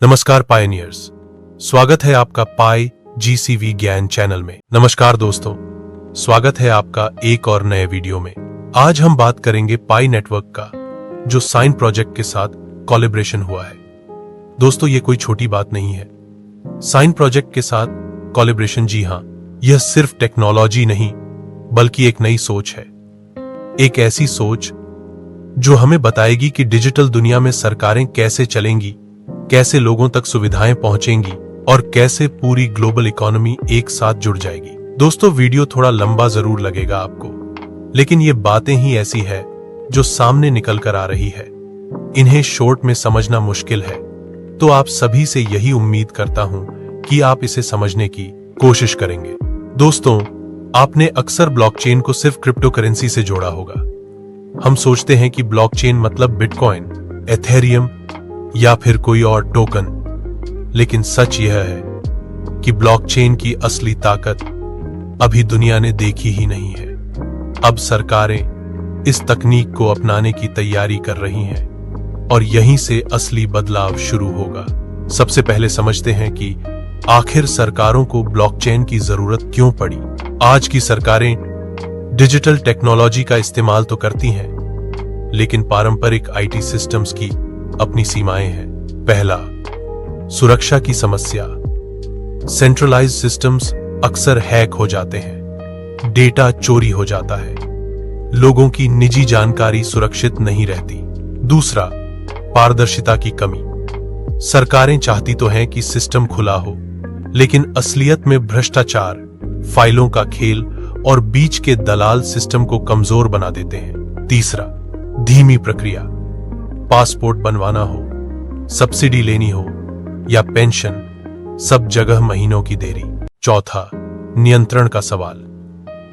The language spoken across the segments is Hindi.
नमस्कार पायनियर्स, स्वागत है आपका पाई जीसीवी ज्ञान चैनल में। नमस्कार दोस्तों, स्वागत है आपका एक और नए वीडियो में। आज हम बात करेंगे पाई नेटवर्क का, जो साइन प्रोजेक्ट के साथ कोलैबोरेशन हुआ है। दोस्तों, ये कोई छोटी बात नहीं है। साइन प्रोजेक्ट के साथ कोलैबोरेशन, जी हां, यह सिर्फ टेक्नोलॉजी नहीं बल्कि एक नई सोच है। एक ऐसी सोच जो हमें बताएगी कि डिजिटल दुनिया में सरकारें कैसे चलेंगी, कैसे लोगों तक सुविधाएं पहुंचेंगी और कैसे पूरी ग्लोबल इकोनॉमी एक साथ जुड़ जाएगी। दोस्तों, वीडियो थोड़ा लंबा जरूर लगेगा आपको, लेकिन ये बातें ही ऐसी है जो सामने निकल कर आ रही है। इन्हें शॉर्ट में समझना मुश्किल है, तो आप सभी से यही उम्मीद करता हूं कि आप इसे समझने की कोशिश करेंगे। दोस्तों, आपने अक्सर ब्लॉकचेन को सिर्फ क्रिप्टो करेंसी से जोड़ा होगा। हम सोचते हैं कि ब्लॉकचेन मतलब बिटकॉइन, एथेरियम या फिर कोई और टोकन, लेकिन सच यह है कि ब्लॉकचेन की असली ताकत अभी दुनिया ने देखी ही नहीं है। अब सरकारें इस तकनीक को अपनाने की तैयारी कर रही हैं और यहीं से असली बदलाव शुरू होगा। सबसे पहले समझते हैं कि आखिर सरकारों को ब्लॉकचेन की जरूरत क्यों पड़ी। आज की सरकारें डिजिटल टेक्नोलॉजी का इस्तेमाल तो करती हैं, लेकिन पारंपरिक आईटी सिस्टम्स की अपनी सीमाएं हैं। पहला, सुरक्षा की समस्या। सेंट्रलाइज्ड सिस्टम्स अक्सर हैक हो जाते हैं, डेटा चोरी हो जाता है, लोगों की निजी जानकारी सुरक्षित नहीं रहती। दूसरा, पारदर्शिता की कमी। सरकारें चाहती तो हैं कि सिस्टम खुला हो, लेकिन असलियत में भ्रष्टाचार, फाइलों का खेल और बीच के दलाल सिस्टम को कमजोर बना देते हैं। तीसरा, धीमी प्रक्रिया। पासपोर्ट बनवाना हो, सब्सिडी लेनी हो या पेंशन, सब जगह महीनों की देरी। चौथा, नियंत्रण का सवाल।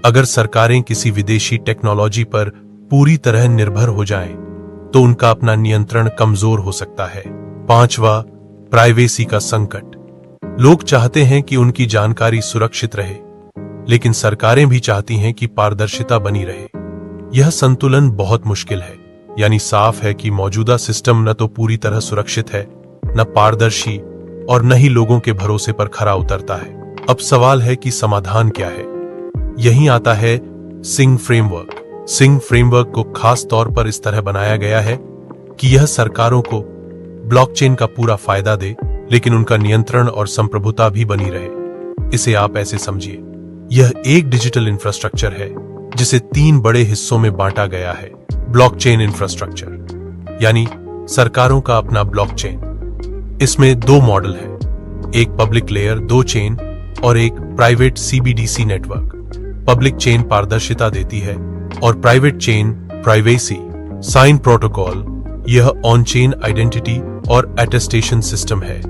अगर सरकारें किसी विदेशी टेक्नोलॉजी पर पूरी तरह निर्भर हो जाएं, तो उनका अपना नियंत्रण कमजोर हो सकता है। पांचवा, प्राइवेसी का संकट। लोग चाहते हैं कि उनकी जानकारी सुरक्षित रहे, लेकिन सरकारें भी चाहती हैं कि पारदर्शिता बनी रहे। यह संतुलन बहुत मुश्किल है। यानी साफ है कि मौजूदा सिस्टम न तो पूरी तरह सुरक्षित है, न पारदर्शी, और न ही लोगों के भरोसे पर खरा उतरता है। अब सवाल है कि समाधान क्या है। यहीं आता है सिंग फ्रेमवर्क। सिंग फ्रेमवर्क को खास तौर पर इस तरह बनाया गया है कि यह सरकारों को ब्लॉकचेन का पूरा फायदा दे, लेकिन उनका नियंत्रण और संप्रभुता भी बनी रहे। इसे आप ऐसे समझिए, यह एक डिजिटल इंफ्रास्ट्रक्चर है जिसे 3 बड़े हिस्सों में बांटा गया है। ब्लॉकचेन इंफ्रास्ट्रक्चर यानी सरकारों का अपना ब्लॉकचेन। इसमें 2 मॉडल हैं, एक पब्लिक लेयर 2 चेन और एक private CBDC network. Public chain पारदर्शिता देती है और private chain privacy. Sign protocol, यह ऑन चेन आइडेंटिटी और अटेस्टेशन सिस्टम है।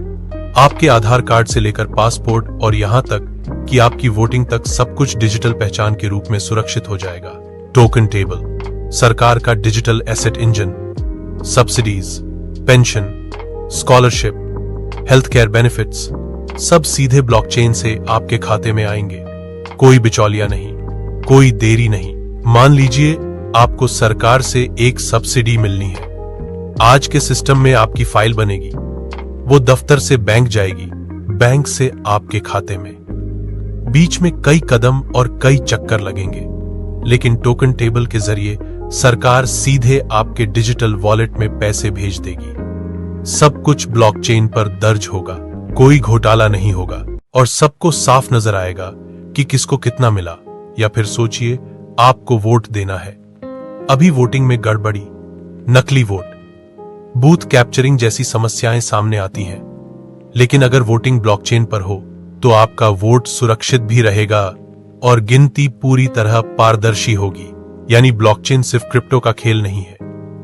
आपके आधार कार्ड से लेकर पासपोर्ट और यहां तक कि आपकी वोटिंग तक सब कुछ डिजिटल पहचान के रूप में सुरक्षित हो जाएगा। टोकन टेबल, सरकार का digital asset engine. Subsidies, pension, scholarship, health care benefits, सब सीधे ब्लॉकचेन से आपके खाते में आएंगे। कोई बिचौलिया नहीं, कोई देरी नहीं। मान लीजिए आपको सरकार से एक सब्सिडी मिलनी है। आज के सिस्टम में आपकी फाइल बनेगी, वो दफ्तर से बैंक जाएगी, बैंक से आपके खाते में। बीच में कई कदम और कई चक्कर लगेंगे, लेकिन टोकन टेबल के जरिए सरकार सीधे आपके डिजिटल वॉलेट में पैसे भेज देगी। सब कुछ ब्लॉकचेन पर दर्ज होगा, कोई घोटाला नहीं होगा और सबको साफ नजर आएगा कि किसको कितना मिला। या फिर सोचिए, आपको वोट देना है। अभी वोटिंग में गड़बड़ी, नकली वोट, बूथ कैप्चरिंग जैसी समस्याएं सामने आती हैं, लेकिन अगर वोटिंग ब्लॉकचेन पर हो तो आपका वोट सुरक्षित भी रहेगा और गिनती पूरी तरह पारदर्शी होगी। यानी ब्लॉकचेन सिर्फ क्रिप्टो का खेल नहीं है,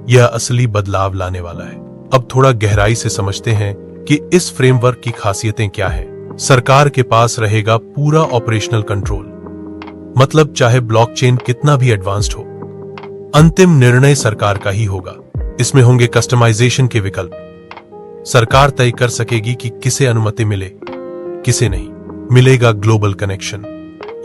यह असली बदलाव लाने वाला है। अब थोड़ा गहराई से समझते हैं कि इस फ्रेमवर्क की खासियतें क्या हैं। सरकार के पास रहेगा पूरा ऑपरेशनल कंट्रोल, मतलब चाहे ब्लॉकचेन कितना भी एडवांस्ड हो, अंतिम निर्णय सरकार का ही होगा। इसमें होंगे कस्टमाइजेशन के विकल्प। सरकार तय कर सकेगी कि किसे अनुमति मिले, किसे नहीं। मिलेगा ग्लोबल कनेक्शन,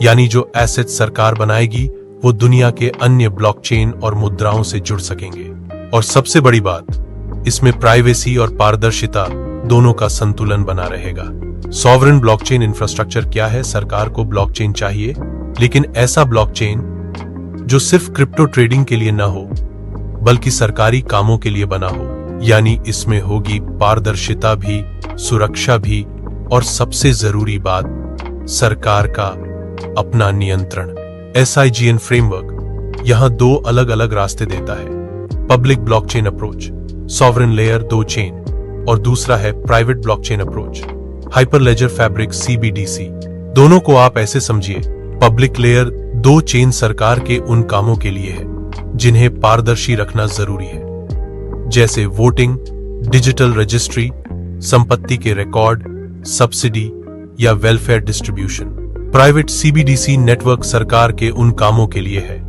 यानी जो एसेट सरकार बनाएगी वो दुनिया के अन्य ब्लॉकचेन और मुद्राओं से जुड़ सकेंगे। और सबसे बड़ी बात, इसमें प्राइवेसी और पारदर्शिता दोनों का संतुलन बना रहेगा। सॉवरेन ब्लॉकचेन इंफ्रास्ट्रक्चर क्या है? सरकार को ब्लॉकचेन चाहिए, लेकिन ऐसा ब्लॉकचेन जो सिर्फ क्रिप्टो ट्रेडिंग के लिए न हो, बल्कि सरकारी कामों के लिए बना हो। यानी इसमें होगी पारदर्शिता भी, सुरक्षा भी, और सबसे जरूरी बात, सरकार का अपना नियंत्रण। SIGN फ्रेमवर्क यहां दो अलग अलग रास्ते देता है। Public blockchain approach, sovereign layer 2 chain, और दूसरा है private blockchain approach, Hyperledger Fabric CBDC। दोनों को आप ऐसे समझिए, पब्लिक लेयर 2 चेन सरकार के उन कामों के लिए है जिन्हें पारदर्शी रखना जरूरी है, जैसे वोटिंग, डिजिटल रजिस्ट्री, संपत्ति के रिकॉर्ड, सब्सिडी या welfare distribution. Private CBDC network सरकार के उन कामों के लिए है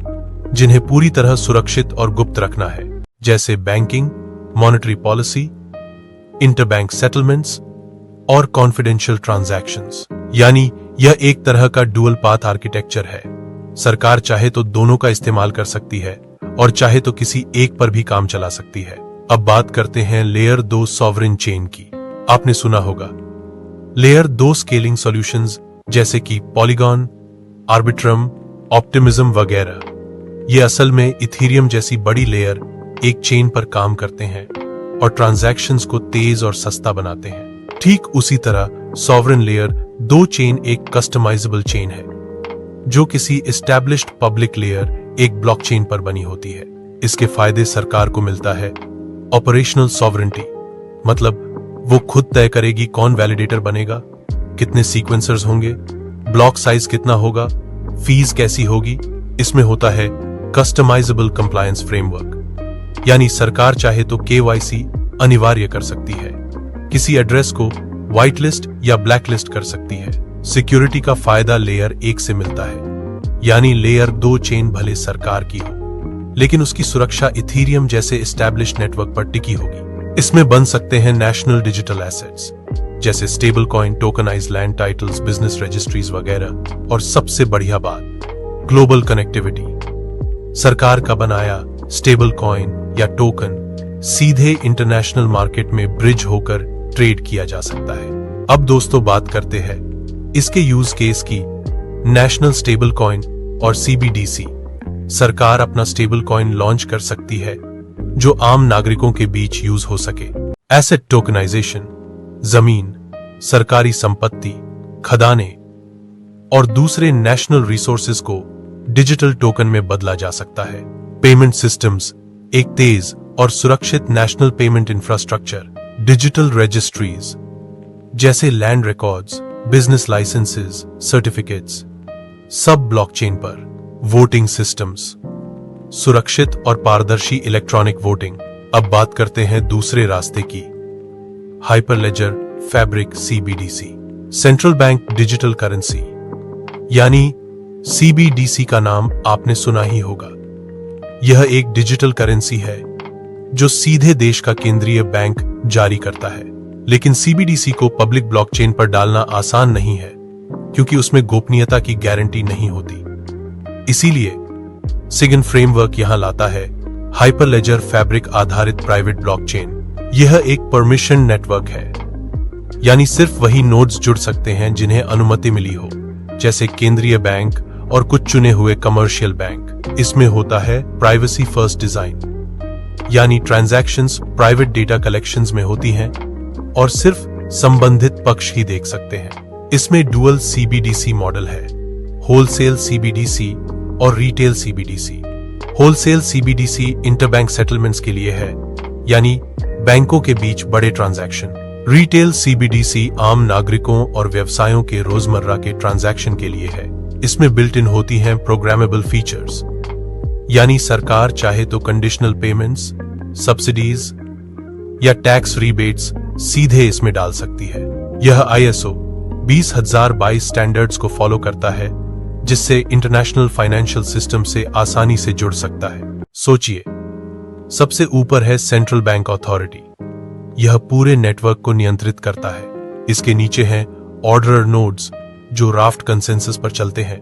जिन्हें पूरी तरह सुरक्षित और गुप्त रखना है, जैसे banking, monetary policy, interbank settlements और कॉन्फिडेंशियल ट्रांजैक्शंस। यानी यह एक तरह का डुअल पाथ आर्किटेक्चर है। सरकार चाहे तो दोनों का इस्तेमाल कर सकती है और चाहे तो किसी एक पर भी काम चला सकती है। अब बात करते हैं लेयर 2 सॉवरेन चेन की। आपने सुना होगा लेयर 2 स्केलिंग सॉल्यूशंस जैसे कि पॉलीगॉन, आर्बिट्रम, ऑप्टिमिज्म वगैरह। ये असल में इथीरियम जैसी बड़ी लेयर एक चेन पर काम करते हैं और ट्रांजैक्शंस को तेज और सस्ता बनाते हैं। ठीक उसी तरह सॉवरेन लेयर 2 चेन एक कस्टमाइजेबल चेन है जो किसी एस्टैब्लिश्ड पब्लिक लेयर एक ब्लॉकचेन पर बनी होती है। इसके फायदे सरकार को मिलता है ऑपरेशनल सॉवरेंटी, मतलब वो खुद तय करेगी कौन वैलिडेटर बनेगा, कितने सीक्वेंसर्स होंगे, ब्लॉक साइज कितना होगा, फीस कैसी होगी। इसमें होता है कस्टमाइजेबल कंप्लायंस फ्रेमवर्क, यानी सरकार चाहे तो KYC अनिवार्य कर सकती है, किसी एड्रेस को व्हाइट लिस्ट या ब्लैक लिस्ट कर सकती है। सिक्योरिटी का फायदा लेयर 1 से मिलता है, यानी लेयर 2 चेन भले सरकार की हो, लेकिन उसकी सुरक्षा इथीरियम जैसे एस्टैब्लिश्ड नेटवर्क पर टिकी होगी। इसमें बन सकते हैं नेशनल डिजिटल एसेट्स जैसे stable coin, tokenised land titles, business registries वगैरह। और सबसे बढ़िया बात, ग्लोबल कनेक्टिविटी। सरकार का बनाया स्टेबल कॉइन या टोकन सीधे इंटरनेशनल मार्केट में ब्रिज होकर ट्रेड किया जा सकता है। अब दोस्तों बात करते हैं इसके यूज केस की। नेशनल स्टेबल कॉइन और CBDC। सरकार अपना स्टेबल कॉइन लॉन्च कर सकती है जो आम नागरिकों के बीच यूज हो सके। एसेट टोकनाइजेशन, जमीन, सरकारी संपत्ति, खदाने और दूसरे नेशनल रिसोर्सेज को डिजिटल टोकन में बदला जा सकता है। पेमेंट सिस्टम्स, एक तेज और सुरक्षित national payment infrastructure, digital registries जैसे land records, business licences, certificates, सब ब्लॉकचेन पर। वोटिंग सिस्टम्स, सुरक्षित और पारदर्शी इलेक्ट्रॉनिक वोटिंग। अब बात करते हैं दूसरे रास्ते की, Hyperledger Fabric CBDC, central bank digital currency. यानी CBDC का नाम आपने सुना ही होगा। यह एक डिजिटल करेंसी है जो सीधे देश का केंद्रीय बैंक जारी करता है। लेकिन CBDC को पब्लिक ब्लॉकचेन पर डालना आसान नहीं है क्योंकि उसमें गोपनीयता की गारंटी नहीं होती। इसीलिए SIGN फ्रेमवर्क यहां लाता है हाइपरलेजर फैब्रिक आधारित प्राइवेट ब्लॉकचेन। यह एक परमिशन नेटवर्क है, यानी सिर्फ वही नोड्स जुड़ सकते हैं जिन्हें अनुमति मिली हो, जैसे केंद्रीय बैंक और कुछ चुने हुए कमर्शियल बैंक। इसमें होता है प्राइवेसी फर्स्ट डिजाइन, यानी ट्रांजैक्शंस प्राइवेट डेटा कलेक्शंस में होती हैं और सिर्फ संबंधित पक्ष ही देख सकते हैं। इसमें डुअल CBDC मॉडल है, होलसेल CBDC और retail CBDC। Wholesale CBDC interbank settlements के लिए है, यानी बैंकों के बीच बड़े ट्रांजैक्शन। रिटेल CBDC आम नागरिकों और व्यवसायों के रोजमर्रा के ट्रांजैक्शन के लिए है। इसमें बिल्ट इन होती हैं प्रोग्रामेबल फीचर्स, यानी सरकार चाहे तो कंडीशनल पेमेंट्स, सब्सिडीज या टैक्स रिबेट्स सीधे इसमें डाल सकती है। यह ISO 20022 स्टैंडर्ड्स को फॉलो करता है, जिससे इंटरनेशनल फाइनेंशियल सिस्टम से आसानी से जुड़ सकता है। सोचिए, सबसे ऊपर है सेंट्रल बैंक अथॉरिटी, यह पूरे नेटवर्क को नियंत्रित करता है। इसके नीचे हैं ऑर्डरर नोड्स जो राफ्ट कंसेंसस पर चलते हैं,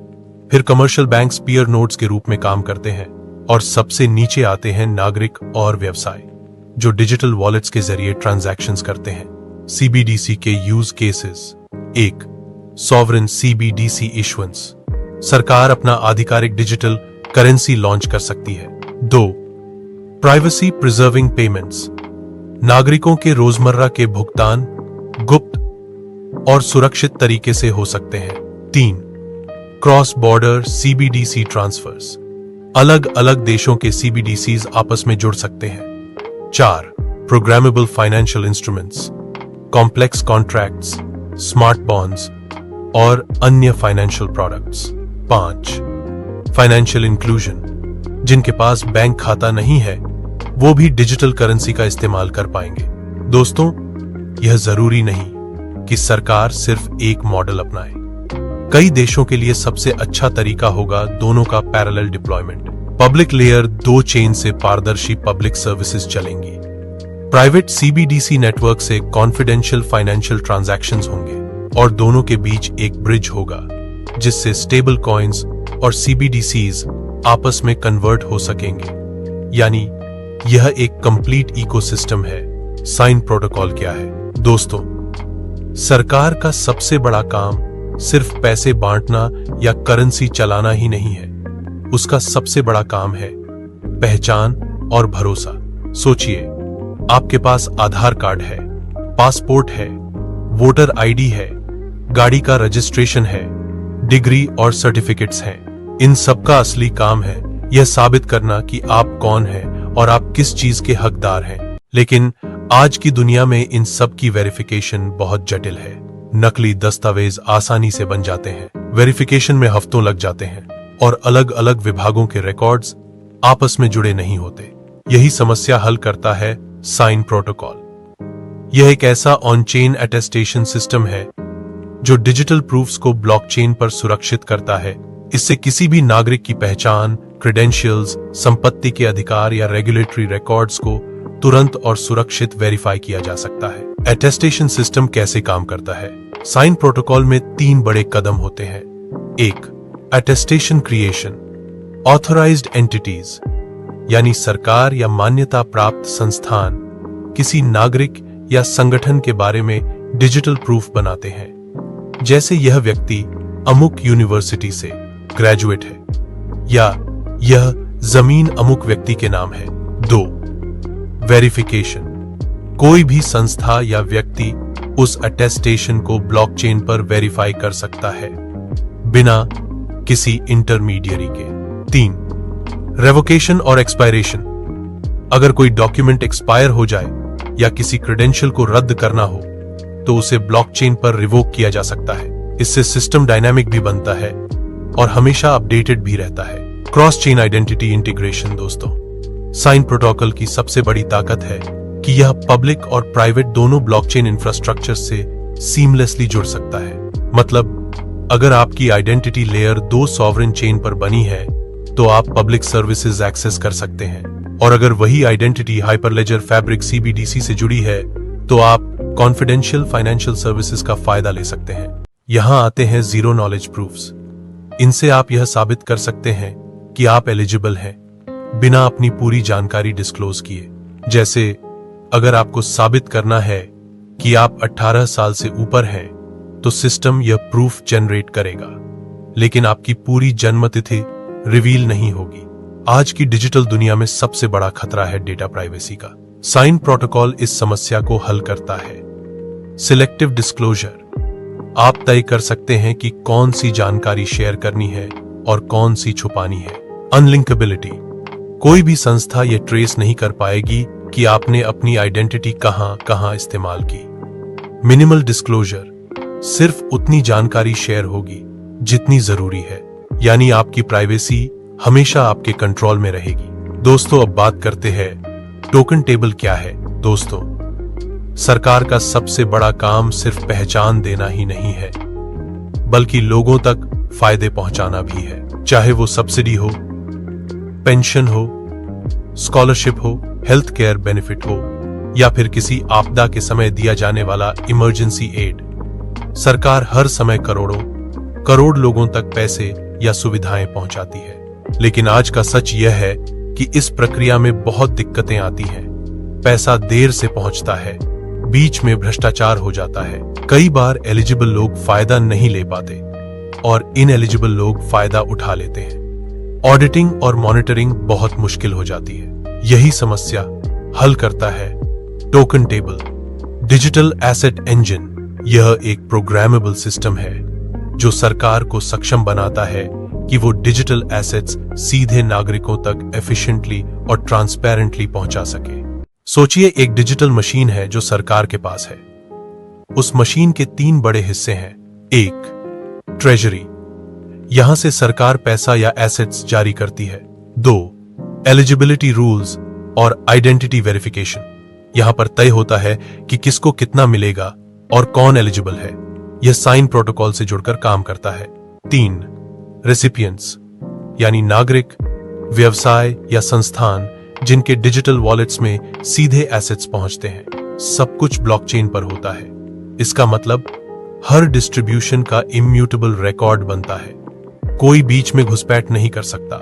फिर कमर्शियल बैंक्स पीयर नोड्स के रूप में काम करते हैं, और सबसे नीचे आते हैं नागरिक और व्यवसाय जो डिजिटल वॉलेट्स के जरिए ट्रांजैक्शंस करते हैं। सीबीडीसी के use cases. 1. Sovereign CBDC issuance. सरकार अपना आधिकारिक डिजिटल करेंसी लॉन्च कर सकती है। 2. Privacy preserving payments. नागरिकों के रोजमर्रा के भुगतान गुप्त और सुरक्षित तरीके से हो सकते हैं। 3. Cross border CBDC transfers. अलग अलग देशों के सीबीडीसीज आपस में जुड़ सकते हैं। 4. Programmable financial instruments, complex contracts, smart bonds और अन्य फाइनेंशियल प्रोडक्ट्स। 5. Financial inclusion. जिनके पास बैंक खाता नहीं है वो भी डिजिटल करेंसी का इस्तेमाल कर पाएंगे। दोस्तों, यह जरूरी नहीं कि सरकार सिर्फ एक मॉडल अपनाए। कई देशों के लिए सबसे अच्छा तरीका होगा दोनों का parallel deployment. Public layer 2 chain से पारदर्शी पब्लिक सर्विसेज चलेंगी। प्राइवेट सीबीडीसी नेटवर्क से कॉन्फिडेंशियल फाइनेंशियल ट्रांजैक्शंस होंगे और दोनों के बीच एक ब्रिज होगा जिससे स्टेबल कॉइन्स और सीबीडीसीज आपस में कन्वर्ट हो सकेंगे। यानी यह एक कंप्लीट इकोसिस्टम है। साइन प्रोटोकॉल क्या है? दोस्तों, सरकार का सबसे बड़ा काम सिर्फ पैसे बांटना या करेंसी चलाना ही नहीं है। उसका सबसे बड़ा काम है पहचान और भरोसा। सोचिए, आपके पास आधार कार्ड है, पासपोर्ट है, वोटर आईडी है, गाड़ी का रजिस्ट्रेशन है, डिग्री और सर्टिफिकेट्स हैं। इन सब का असली काम है यह साबित करना कि आप कौन हैं और आप किस चीज के हकदार हैं। लेकिन आज की दुनिया में इन सब की वेरिफिकेशन बहुत जटिल है। नकली दस्तावेज आसानी से बन जाते हैं, वेरिफिकेशन में हफ्तों लग जाते हैं और अलग अलग विभागों के रिकॉर्ड्स आपस में जुड़े नहीं होते। यही समस्या हल करता है साइन प्रोटोकॉल। यह एक ऐसा ऑन चेन अटेस्टेशन सिस्टम है जो डिजिटल प्रूफ्स को ब्लॉकचेन पर सुरक्षित करता है। इससे किसी भी नागरिक की पहचान, क्रेडेंशियल्स, संपत्ति के अधिकार या रेगुलेटरी रिकॉर्ड्स को तुरंत और सुरक्षित वेरीफाई किया जा सकता है। अटेस्टेशन सिस्टम कैसे काम करता है? साइन प्रोटोकॉल में 3 बड़े कदम होते हैं। 1. Attestation creation. ऑथराइज्ड एंटिटीज यानी सरकार या मान्यता प्राप्त संस्थान किसी नागरिक या संगठन के बारे में डिजिटल प्रूफ बनाते हैं। जैसे यह व्यक्ति अमुक यूनिवर्सिटी से ग्रेजुएट है या यह जमीन अमुक व्यक्ति के नाम है। 2. वेरिफिकेशन। कोई भी संस्था या व्यक्ति उस अटेस्टेशन को ब्लॉकचेन पर वेरीफाई कर सकता है बिना किसी इंटरमीडियरी के। 3. रेवोकेशन और एक्सपायरेशन। अगर कोई डॉक्यूमेंट एक्सपायर हो जाए या किसी क्रेडेंशियल को रद्द करना हो तो उसे ब्लॉकचेन पर रिवोक किया जा सकता है। इससे सिस्टम डायनामिक भी बनता है और हमेशा अपडेटेड भी रहता है। Cross chain identity integration. दोस्तों, साइन प्रोटोकॉल की सबसे बड़ी ताकत है कि यह पब्लिक और प्राइवेट दोनों ब्लॉकचेन इंफ्रास्ट्रक्चर से सीमलेसली जुड़ सकता है। मतलब, अगर आपकी आइडेंटिटी लेयर 2 सॉवरेन चेन पर बनी है तो आप पब्लिक सर्विसेज एक्सेस कर सकते हैं, और अगर वही आइडेंटिटी हाइपरलेजर फैब्रिक सीबीडीसी से जुड़ी है तो आप कॉन्फिडेंशियल फाइनेंशियल सर्विसेज का फायदा ले सकते हैं। यहां आते हैं जीरो नॉलेज प्रूफ्स। इनसे आप यह साबित कर सकते हैं कि आप एलिजिबल हैं बिना अपनी पूरी जानकारी डिस्क्लोज किए। जैसे, अगर आपको साबित करना है कि आप 18 साल से ऊपर हैं तो सिस्टम यह प्रूफ जनरेट करेगा, लेकिन आपकी पूरी जन्म तिथि रिवील नहीं होगी। आज की डिजिटल दुनिया में सबसे बड़ा खतरा है डेटा प्राइवेसी का। साइन प्रोटोकॉल इस समस्या को हल करता है। Selective disclosure. आप तय कर सकते हैं कि कौन सी जानकारी शेयर करनी है और कौन सी छुपानी है। अनलिंकेबिलिटी। कोई भी संस्था यह ट्रेस नहीं कर पाएगी कि आपने अपनी आइडेंटिटी कहां इस्तेमाल की। Minimal disclosure. सिर्फ उतनी जानकारी शेयर होगी जितनी जरूरी है, यानी आपकी प्राइवेसी हमेशा आपके कंट्रोल में रहेगी। दोस्तों, अब बात करते हैं टोकन टेबल क्या है। दोस्तों, सरकार का सबसे बड़ा काम सिर्फ पहचान देना ही नहीं है, बल्कि लोगों तक फायदे पहुंचाना भी है। चाहे वो सब्सिडी हो, पेंशन हो, स्कॉलरशिप हो, हेल्थ केयर बेनिफिट हो या फिर किसी आपदा के समय दिया जाने वाला इमरजेंसी एड। सरकार हर समय करोड़ लोगों तक पैसे या सुविधाएं पहुंचाती है। लेकिन आज का सच यह है कि इस प्रक्रिया में बहुत दिक्कतें आती हैं। पैसा देर से पहुंचता है, बीच में भ्रष्टाचार हो जाता है। कई बार एलिजिबल लोग फायदा नहीं ले पाते और इनएलिजिबल लोग फायदा उठा लेते हैं। ऑडिटिंग और मॉनिटरिंग बहुत मुश्किल हो जाती है। यही समस्या हल करता है token table digital asset engine. यह एक प्रोग्रामेबल सिस्टम है जो सरकार को सक्षम बनाता है कि वो डिजिटल एसेट्स सीधे नागरिकों तक एफिशिएंटली और ट्रांसपेरेंटली पहुंचा सके। सोचिए, एक डिजिटल मशीन है जो सरकार के पास है। उस मशीन के 3 बड़े हिस्से हैं। 1. ट्रेजरी, यहां से सरकार पैसा या एसेट्स जारी करती है। 2. एलिजिबिलिटी रूल्स और आइडेंटिटी वेरिफिकेशन, यहां पर तय होता है कि किसको कितना मिलेगा और कौन एलिजिबल है। यह साइन प्रोटोकॉल से जुड़कर काम करता है। 3. रेसिपिएंट्स, यानी नागरिक, व्यवसाय या संस्थान जिनके डिजिटल वॉलेट्स में सीधे एसेट्स पहुंचते हैं। सब कुछ ब्लॉकचेन पर होता है। इसका मतलब हर डिस्ट्रीब्यूशन का इम्यूटेबल रिकॉर्ड बनता है। कोई बीच में घुसपैठ नहीं कर सकता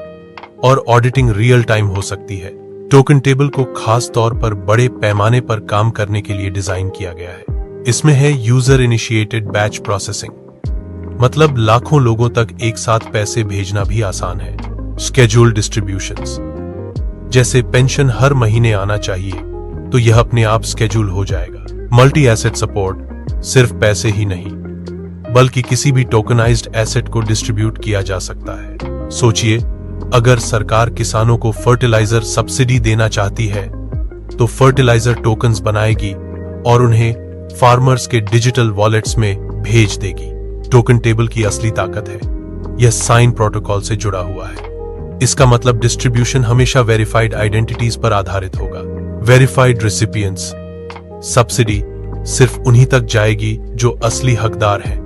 और ऑडिटिंग रियल टाइम हो सकती है। टोकन टेबल को खास तौर पर बड़े पैमाने पर काम करने के लिए डिजाइन किया गया है। इसमें है यूजर इनिशिएटेड बैच प्रोसेसिंग, मतलब लाखों लोगों तक एक साथ पैसे भेजना भी आसान है। स्केड्यूल्ड डिस्ट्रीब्यूशंस, जैसे पेंशन हर महीने आना चाहिए तो यह अपने आप स्केड्यूल हो जाएगा। मल्टी एसेट सपोर्ट, सिर्फ पैसे ही नहीं बल्कि किसी भी टोकनाइज्ड एसेट को डिस्ट्रीब्यूट किया जा सकता है। सोचिए, अगर सरकार किसानों को फर्टिलाइजर सब्सिडी देना चाहती है तो फर्टिलाइजर टोकन्स बनाएगी और उन्हें फार्मर्स के डिजिटल वॉलेट्स में भेज देगी। टोकन टेबल की असली ताकत है यह साइन प्रोटोकॉल से जुड़ा हुआ है। इसका मतलब डिस्ट्रीब्यूशन हमेशा वेरीफाइड आइडेंटिटीज पर आधारित होगा। वेरीफाइड रेसिपिएंट्स, सब्सिडी सिर्फ उन्हीं तक जाएगी जो असली हकदार हैं।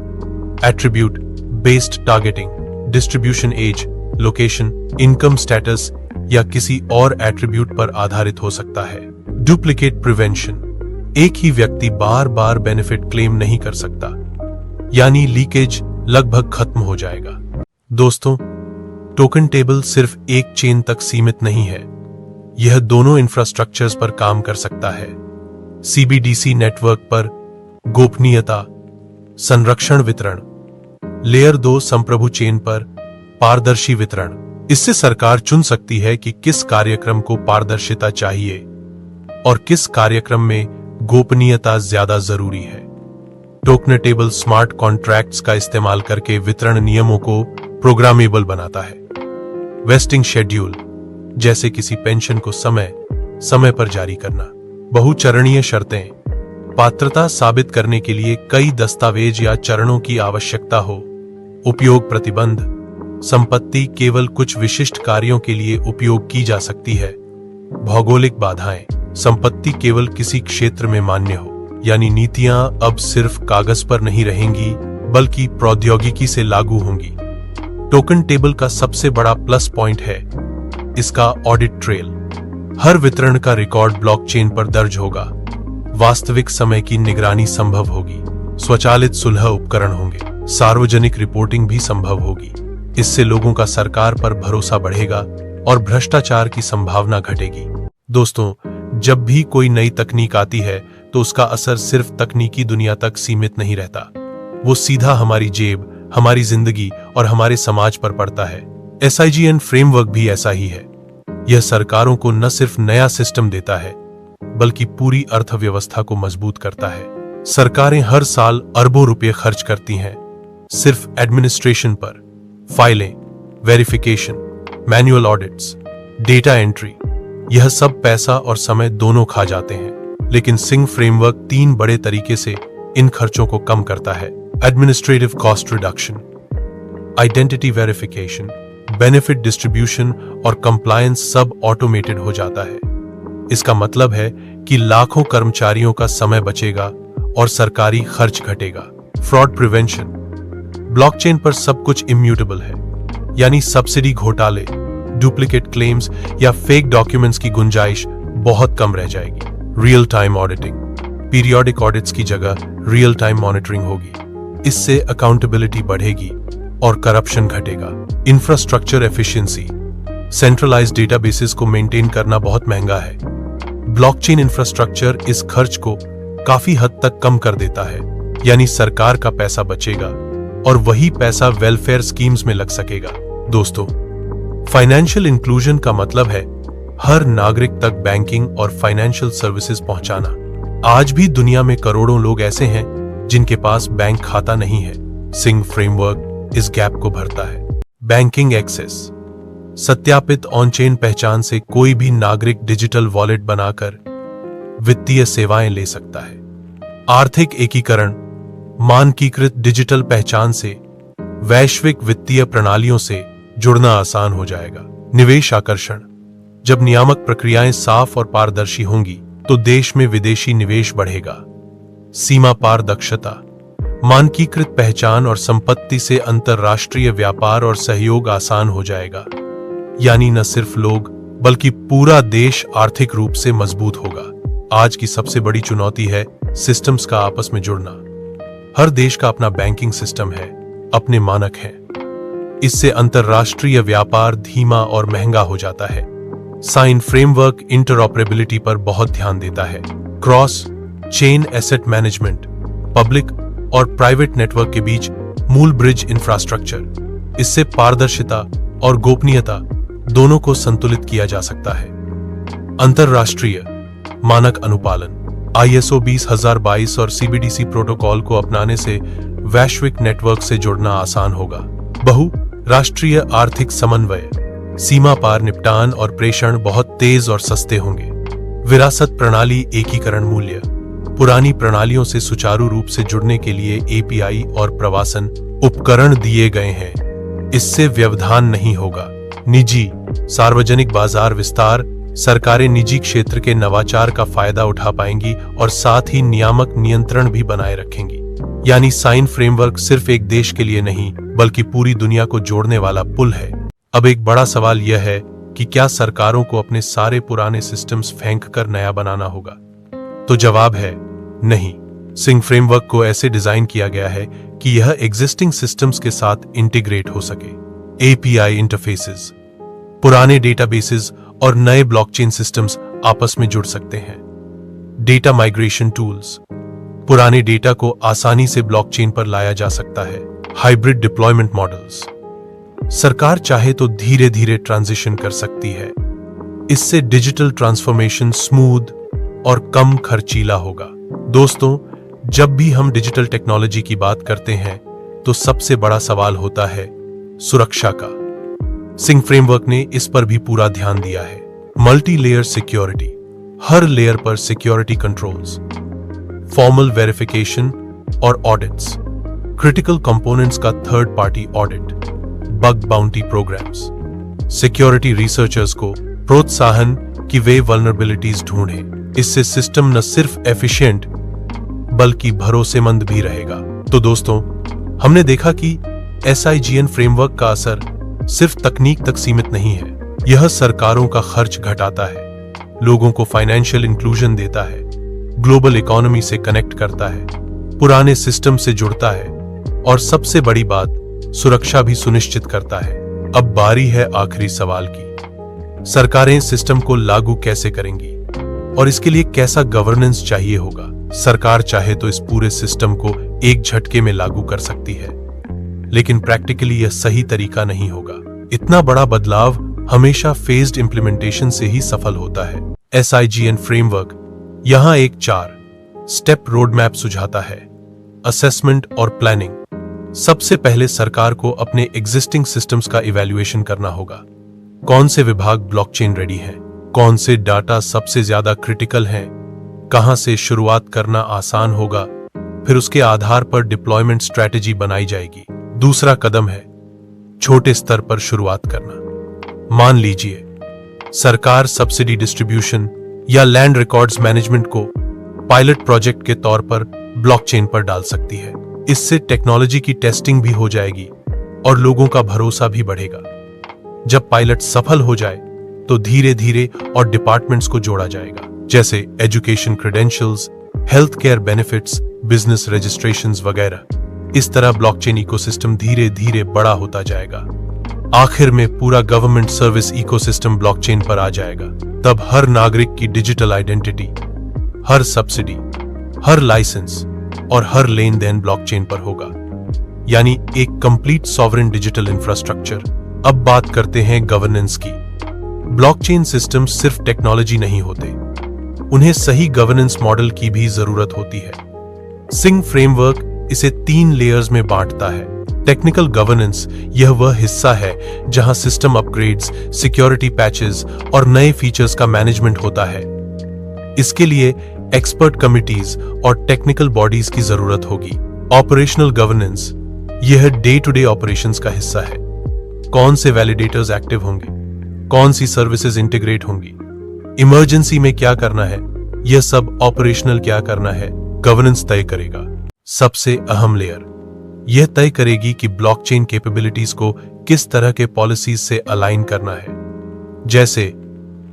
Attribute based targeting, distribution age, location, income status या किसी और एट्रीब्यूट पर आधारित हो सकता है। डुप्लीकेट प्रिवेंशन, एक ही व्यक्ति बार बार बेनिफिट क्लेम नहीं कर सकता, यानी लीकेज लगभग खत्म हो जाएगा। दोस्तों, टोकन टेबल सिर्फ एक चेन तक सीमित नहीं है, यह दोनों इंफ्रास्ट्रक्चर्स पर काम कर सकता है। सीबीडीसी नेटवर्क पर गोपनीयता, संरक्षण वितरण, लेयर 2 संप्रभु चेन पर पारदर्शी वितरण। इससे सरकार चुन सकती है कि किस कार्यक्रम को पारदर्शिता चाहिए और किस कार्यक्रम में गोपनीयता ज्यादा जरूरी है। टोकन टेबल स्मार्ट कॉन्ट्रैक्ट्स का इस्तेमाल करके वितरण नियमों को प्रोग्रामेबल बनाता है। वेस्टिंग शेड्यूल, जैसे किसी पेंशन को समय समय पर जारी करना। बहुचरणीय शर्तें, पात्रता साबित करने के लिए कई दस्तावेज या चरणों की आवश्यकता हो। उपयोग प्रतिबंध, संपत्ति केवल कुछ विशिष्ट कार्यों के लिए उपयोग की जा सकती है। भौगोलिक बाधाएं, संपत्ति केवल किसी क्षेत्र में मान्य हो, यानी नीतियां अब सिर्फ कागज पर नहीं रहेंगी बल्कि प्रौद्योगिकी से लागू होंगी। टोकन टेबल का सबसे बड़ा प्लस पॉइंट है इसका ऑडिट ट्रेल। हर वितरण का रिकॉर्ड ब्लॉकचेन पर दर्ज होगा। वास्तविक समय की निगरानी संभव होगी। स्वचालित सुलह उपकरण होंगे। सार्वजनिक रिपोर्टिंग भी संभव होगी। इससे लोगों का सरकार पर भरोसा बढ़ेगा और भ्रष्टाचार की संभावना घटेगी। दोस्तों, जब भी कोई नई तकनीक आती है तो उसका असर सिर्फ तकनीकी दुनिया तक सीमित नहीं रहता, वो सीधा हमारी जेब, हमारी जिंदगी और हमारे समाज पर पड़ता है। SIGN फ्रेमवर्क भी ऐसा ही है। यह सरकारों को न सिर्फ नया सिस्टम देता है बल्कि पूरी अर्थव्यवस्था को मजबूत करता है। सरकारें हर साल अरबों रुपए खर्च करती हैं सिर्फ एडमिनिस्ट्रेशन पर। फाइलें, verification, manual audits, data entry, यह सब पैसा और समय दोनों खा जाते हैं। लेकिन सिंह फ्रेमवर्क 3 बड़े तरीके से इन खर्चों को कम करता है। Administrative cost reduction, identity verification, benefit distribution और कंप्लायंस सब ऑटोमेटेड हो जाता है। इसका मतलब है कि लाखों कर्मचारियों का समय बचेगा और सरकारी खर्च घटेगा। फ्रॉड प्रिवेंशन, ब्लॉकचेन पर सब कुछ इम्यूटेबल है, यानी सब्सिडी घोटाले, डुप्लीकेट क्लेम्स या फेक डॉक्यूमेंट्स की गुंजाइश बहुत कम रह जाएगी। Real time auditing, periodic audits की जगह रियल टाइम मॉनिटरिंग होगी। इससे अकाउंटेबिलिटी बढ़ेगी और करप्शन घटेगा। इंफ्रास्ट्रक्चर एफिशिएंसी, सेंट्रलाइज्ड डेटाबेसेस को मेंटेन करना बहुत महंगा है। ब्लॉकचेन इंफ्रास्ट्रक्चर इस खर्च को काफी हद तक कम कर देता है। यानी सरकार का पैसा बचेगा और वही पैसा वेलफेयर स्कीम्स में लग सकेगा। दोस्तों, फाइनेंशियल इंक्लूजन का मतलब है हर नागरिक तक बैंकिंग और फाइनेंशियल सर्विसेज पहुंचाना। आज भी दुनिया में करोड़ों लोग ऐसे हैं जिनके पास बैंक खाता नहीं है। सिंह फ्रेमवर्क इस गैप को भरता है। बैंकिंग एक्सेस, सत्यापित ऑन चेन पहचान से कोई भी नागरिक डिजिटल वॉलेट बनाकर वित्तीय सेवाएं ले सकता है। आर्थिक एकीकरण, मानकीकृत डिजिटल पहचान से वैश्विक वित्तीय प्रणालियों से जुड़ना आसान हो जाएगा। निवेश आकर्षण, जब नियामक प्रक्रियाएं साफ और पारदर्शी होंगी तो देश में विदेशी निवेश बढ़ेगा। सीमा पार दक्षता, मानकीकृत पहचान और संपत्ति से अंतरराष्ट्रीय व्यापार और सहयोग आसान हो जाएगा। यानी न सिर्फ लोग बल्कि पूरा देश आर्थिक रूप से मजबूत होगा। आज की सबसे बड़ी चुनौती है सिस्टम्स का आपस में जुड़ना। हर देश का अपना बैंकिंग सिस्टम है, अपने मानक हैं। इससे अंतरराष्ट्रीय व्यापार धीमा और महंगा हो जाता है। साइन फ्रेमवर्क इंटरऑपरेबिलिटी पर बहुत ध्यान देता है। Cross chain asset management, public और प्राइवेट नेटवर्क के बीच मूल ब्रिज इंफ्रास्ट्रक्चर, इससे पारदर्शिता और गोपनीयता दोनों को संतुलित किया जा सकता है। अंतरराष्ट्रीय मानक अनुपालन, ISO 20022 और CBDC प्रोटोकॉल को अपनाने से वैश्विक नेटवर्क से जुड़ना आसान होगा। बहुराष्ट्रीय आर्थिक समन्वय, सीमा पार निपटान और प्रेषण बहुत तेज और सस्ते होंगे। विरासत प्रणाली एकीकरण मूल्य, पुरानी प्रणालियों से सुचारू रूप से जुड़ने के लिए API और प्रवासन उपकरण दिए गए हैं। इससे व्यवधान नहीं होगा। निजी सार्वजनिक बाजार विस्तार, सरकारें निजी क्षेत्र के नवाचार का फायदा उठा पाएंगी और साथ ही नियामक नियंत्रण भी बनाए रखेंगी। यानी साइन फ्रेमवर्क सिर्फ एक देश के लिए नहीं बल्कि पूरी दुनिया को जोड़ने वाला पुल है। अब एक बड़ा सवाल यह है कि क्या सरकारों को अपने सारे पुराने सिस्टम्स फेंक कर नया बनाना होगा? तो जवाब है नहीं। सिंह फ्रेमवर्क को ऐसे डिजाइन किया गया है कि यह एग्जिस्टिंग सिस्टम्स के साथ इंटीग्रेट हो सके। API इंटरफेसेस, पुराने डेटाबेसेस और नए ब्लॉकचेन सिस्टम्स आपस में जुड़ सकते हैं। डेटा माइग्रेशन टूल्स, पुराने डेटा को आसानी से ब्लॉकचेन पर लाया जा सकता है। हाइब्रिड डिप्लॉयमेंट मॉडल्स, सरकार चाहे तो धीरे धीरे ट्रांजिशन कर सकती है। इससे डिजिटल ट्रांसफॉर्मेशन स्मूथ और कम खर्चीला होगा। दोस्तों, जब भी हम डिजिटल टेक्नोलॉजी की बात करते हैं तो सबसे बड़ा सवाल होता है सुरक्षा का। सिंह फ्रेमवर्क ने इस पर भी पूरा ध्यान दिया है। मल्टी लेयर सिक्योरिटी, हर लेयर पर सिक्योरिटी कंट्रोल्स, फॉर्मल वेरिफिकेशन और ऑडिट्स, क्रिटिकल कंपोनेंट्स का third party audit, bug bounty programs, security researchers को प्रोत्साहन कि वे वल्नरेबिलिटीज ढूंढें। इससे सिस्टम न सिर्फ एफिशिएंट बल्कि भरोसेमंद भी रहेगा। तो दोस्तों, हमने देखा कि SIGN फ्रेमवर्क का असर सिर्फ तकनीक तक सीमित नहीं है। यह सरकारों का खर्च घटाता है, लोगों को फाइनेंशियल इंक्लूजन देता है, ग्लोबल इकोनॉमी से कनेक्ट करता है, पुराने सिस्टम से जुड़ता है और सबसे बड़ी बात, सुरक्षा भी सुनिश्चित करता है। अब बारी है आखिरी सवाल की। सरकारें सिस्टम को लागू कैसे करेंगी और इसके लिए कैसा गवर्नेंस चाहिए होगा? सरकार चाहे तो इस पूरे सिस्टम को एक झटके में लागू कर सकती है, लेकिन प्रैक्टिकली यह सही तरीका नहीं होगा। इतना बड़ा बदलाव हमेशा फेज्ड इंप्लीमेंटेशन से ही सफल होता है। SIGN फ्रेमवर्क यहां एक 4 स्टेप रोड मैप सुझाता है। असेसमेंट और प्लानिंग, सबसे पहले सरकार को अपने एग्जिस्टिंग सिस्टम्स का इवैल्यूएशन करना होगा। कौन से विभाग ब्लॉकचेन रेडी हैं, कौन से डाटा सबसे ज्यादा क्रिटिकल हैं, कहां से शुरुआत करना आसान होगा, फिर उसके आधार पर डिप्लॉयमेंट स्ट्रैटेजी बनाई जाएगी। दूसरा कदम है छोटे स्तर पर शुरुआत करना। मान लीजिए सरकार सब्सिडी डिस्ट्रीब्यूशन या लैंड रिकॉर्ड्स मैनेजमेंट को पायलट प्रोजेक्ट के तौर पर ब्लॉकचेन पर डाल सकती है। इससे टेक्नोलॉजी की टेस्टिंग भी हो जाएगी और लोगों का भरोसा भी बढ़ेगा। जब पायलट सफल हो जाए तो धीरे धीरे और डिपार्टमेंट्स को जोड़ा जाएगा, जैसे education credentials, health care benefits, business registrations वगैरह। इस तरह ब्लॉकचेन इकोसिस्टम धीरे धीरे बड़ा होता जाएगा। आखिर में पूरा गवर्नमेंट सर्विस इकोसिस्टम ब्लॉकचेन पर आ जाएगा। तब हर नागरिक की डिजिटल आइडेंटिटी, हर सब्सिडी, हर लाइसेंस और हर लेन देन ब्लॉकचेन पर होगा, यानी एक कंप्लीट सॉवरेन डिजिटल इंफ्रास्ट्रक्चर। अब बात करते हैं गवर्नेंस की। ब्लॉकचेन सिस्टम सिर्फ टेक्नोलॉजी नहीं होते, उन्हें सही गवर्नेंस मॉडल की भी जरूरत होती है। सिंग फ्रेमवर्क इसे 3 लेयर्स में बांटता है। टेक्निकल गवर्नेंस, यह वह हिस्सा है जहां सिस्टम अपग्रेड्स, सिक्योरिटी पैचेस और नए फीचर्स का मैनेजमेंट होता है। इसके लिए एक्सपर्ट कमिटीज और टेक्निकल बॉडीज की जरूरत होगी। ऑपरेशनल गवर्नेंस, यह डे टू डे ऑपरेशंस का हिस्सा है। कौन से वैलिडेटर्स एक्टिव होंगे, कौन सी सर्विसेज इंटीग्रेट होंगी, इमरजेंसी में क्या करना है, यह सब ऑपरेशनल क्या करना है गवर्नेंस तय करेगा। सबसे अहम लेयर यह तय करेगी कि ब्लॉकचेन कैपेबिलिटीज को किस तरह के पॉलिसीज से अलाइन करना है, जैसे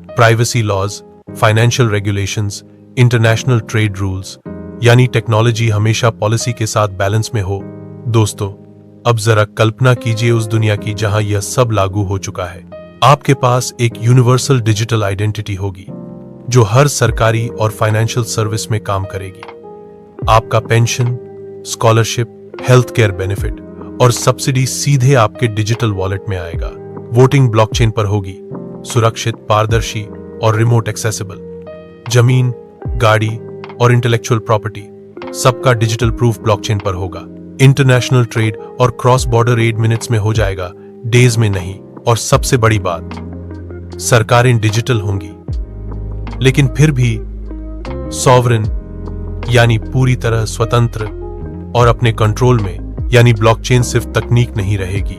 privacy laws, financial regulations, international trade rules, यानी टेक्नोलॉजी हमेशा पॉलिसी के साथ बैलेंस में हो। दोस्तों, अब जरा कल्पना कीजिए उस दुनिया की जहां यह सब लागू हो चुका है। आपके पास एक यूनिवर्सल डिजिटल आइडेंटिटी होगी जो हर सरकारी और फाइनेंशियल सर्विस में काम करेगी। आपका pension, scholarship, health care benefit और सब्सिडी सीधे आपके डिजिटल वॉलेट में आएगा। वोटिंग ब्लॉकचेन पर होगी, सुरक्षित, पारदर्शी और रिमोट एक्सेसिबल। जमीन, गाड़ी और इंटेलेक्चुअल प्रॉपर्टी सबका डिजिटल प्रूफ ब्लॉकचेन पर होगा। इंटरनेशनल ट्रेड और क्रॉस बॉर्डर एड मिनट्स में हो जाएगा, डेज में नहीं। और सबसे बड़ी बात, सरकारें डिजिटल होंगी, लेकिन फिर भी सॉवरेन, यानी पूरी तरह स्वतंत्र और अपने कंट्रोल में। यानी ब्लॉकचेन सिर्फ तकनीक नहीं रहेगी,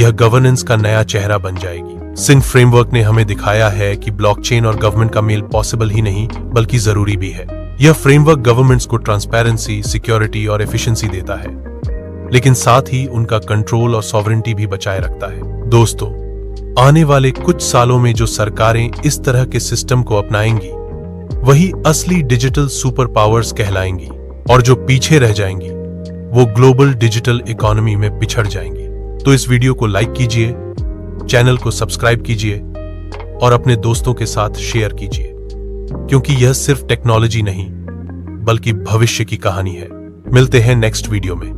यह गवर्नेंस का नया चेहरा बन जाएगी। सिंग फ्रेमवर्क ने हमें दिखाया है कि ब्लॉकचेन और गवर्नमेंट का मेल पॉसिबल ही नहीं बल्कि जरूरी भी है। यह फ्रेमवर्क गवर्नमेंट्स को ट्रांसपेरेंसी, सिक्योरिटी और एफिशिएंसी देता है, लेकिन साथ ही उनका कंट्रोल और सॉवरेनिटी भी बचाए रखता है। दोस्तों, आने वाले कुछ सालों में जो सरकारें इस तरह के सिस्टम को अपनाएंगी वही असली डिजिटल सुपर पावर्स कहलाएंगी, और जो पीछे रह जाएंगी वो ग्लोबल डिजिटल इकोनॉमी में पिछड़ जाएंगी। तो इस वीडियो को लाइक कीजिए, चैनल को सब्सक्राइब कीजिए और अपने दोस्तों के साथ शेयर कीजिए, क्योंकि यह सिर्फ टेक्नोलॉजी नहीं बल्कि भविष्य की कहानी है। मिलते हैं नेक्स्ट वीडियो में।